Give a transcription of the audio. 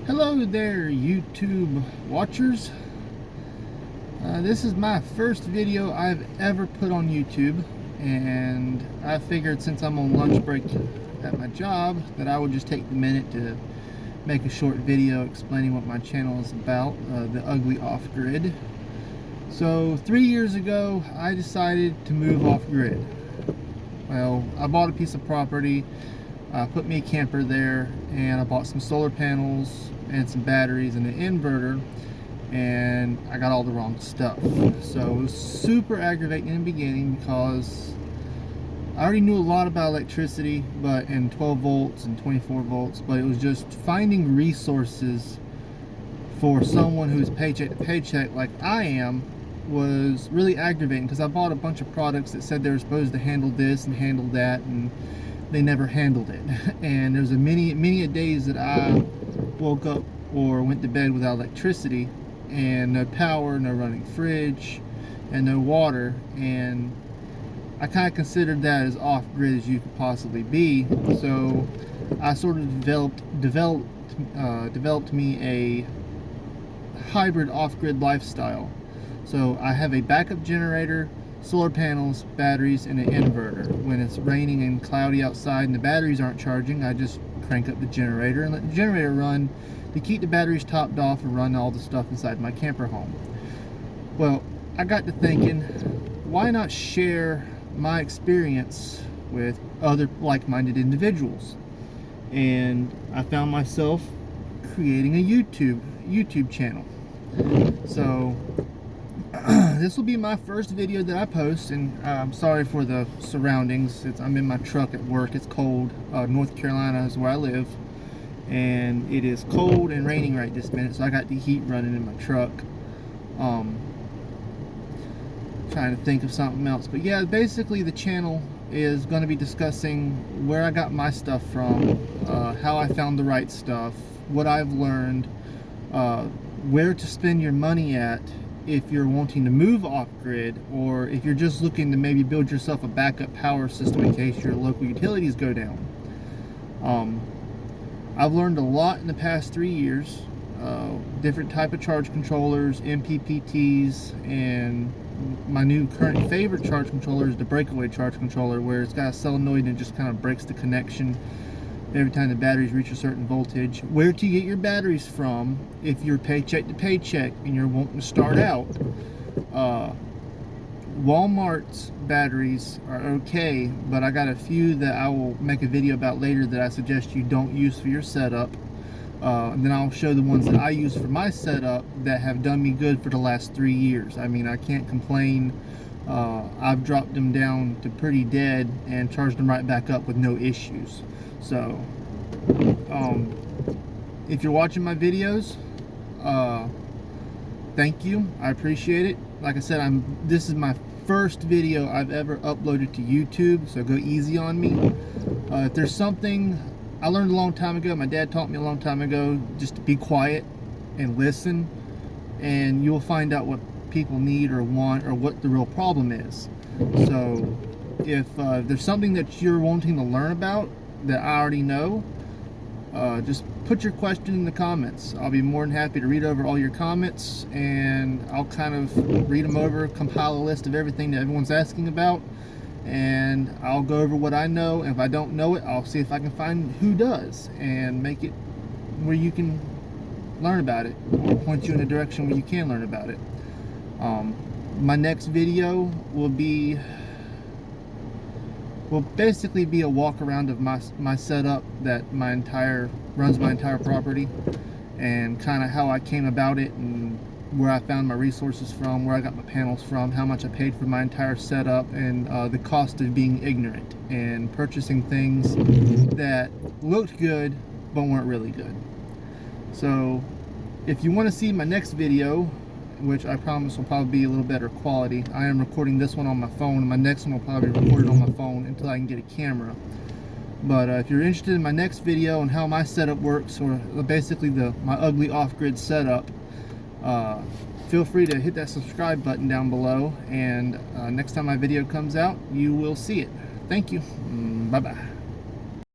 Hello there, YouTube watchers. This is my first video I've ever put on YouTube, and I figured since I'm on lunch break at my job that I would just take the minute to make a short video explaining what my channel is about, The Ugly Off-Grid. So 3 years ago I decided to move off-grid. Well, I bought a piece of property, put me a camper there, and I bought some solar panels and some batteries and an inverter, and I got all the wrong stuff. So it was super aggravating in the beginning because I already knew a lot about electricity, but in 12 volts and 24 volts, but it was just finding resources for someone who's paycheck to paycheck like I am was really aggravating, because I bought a bunch of products that said they were supposed to handle this and handle that, and they never handled it. And there's many days that I woke up or went to bed without electricity and no power, no running fridge, and no water, and I kind of considered that as off-grid as you could possibly be. So I sort of developed me a hybrid off-grid lifestyle. So I have a backup generator, solar panels, batteries, and an inverter. When it's raining and cloudy outside and the batteries aren't charging, I just crank up the generator and let the generator run to keep the batteries topped off and run all the stuff inside my camper home. Well, I got to thinking, why not share my experience with other like-minded individuals? And I found myself creating a YouTube channel. So this will be my first video that I post, and I'm sorry for the surroundings. I'm in my truck at work. It's cold. North Carolina is where I live, and it is cold and raining right this minute, so I got the heat running in my truck. Trying to think of something else, but yeah, basically the channel is going to be discussing where I got my stuff from, how I found the right stuff, what I've learned, where to spend your money at if you're wanting to move off-grid, or if you're just looking to maybe build yourself a backup power system in case your local utilities go down. I've learned a lot in the past 3 years, different type of charge controllers, MPPTs, and my new current favorite charge controller is the breakaway charge controller, where it's got a solenoid and it just kind of breaks the connection every time the batteries reach a certain voltage. Where to get your batteries from if you're paycheck to paycheck and you're wanting to start out. Walmart's batteries are okay, but I got a few that I will make a video about later that I suggest you don't use for your setup. And then I'll show the ones that I use for my setup that have done me good for the last 3 years. I mean, I can't complain. I've dropped them down to pretty dead and charged them right back up with no issues. So if you're watching my videos, thank you. I appreciate it. Like I said, this is my first video I've ever uploaded to YouTube, so go easy on me. If there's something I learned a long time ago, my dad taught me a long time ago, just to be quiet and listen, and you'll find out what people need or want, or what the real problem is. So if there's something that you're wanting to learn about that I already know, just put your question in the comments. I'll be more than happy to read over all your comments, and I'll kind of read them over, compile a list of everything that everyone's asking about, and I'll go over what I know, and if I don't know it, I'll see if I can find who does and make it where you can learn about it, or point you in a direction where you can learn about it. My next video will basically be a walk around of my setup that runs my entire property, and kind of how I came about it, and where I found my resources from, where I got my panels from, how much I paid for my entire setup, and the cost of being ignorant and purchasing things that looked good but weren't really good. So if you want to see my next video, which I promise will probably be a little better quality, I am recording this one on my phone, and my next one will probably be recorded on my phone until I can get a camera. But if you're interested in my next video and how my setup works, or basically my ugly off-grid setup, feel free to hit that subscribe button down below, and next time my video comes out, you will see it. Thank you. Bye-bye.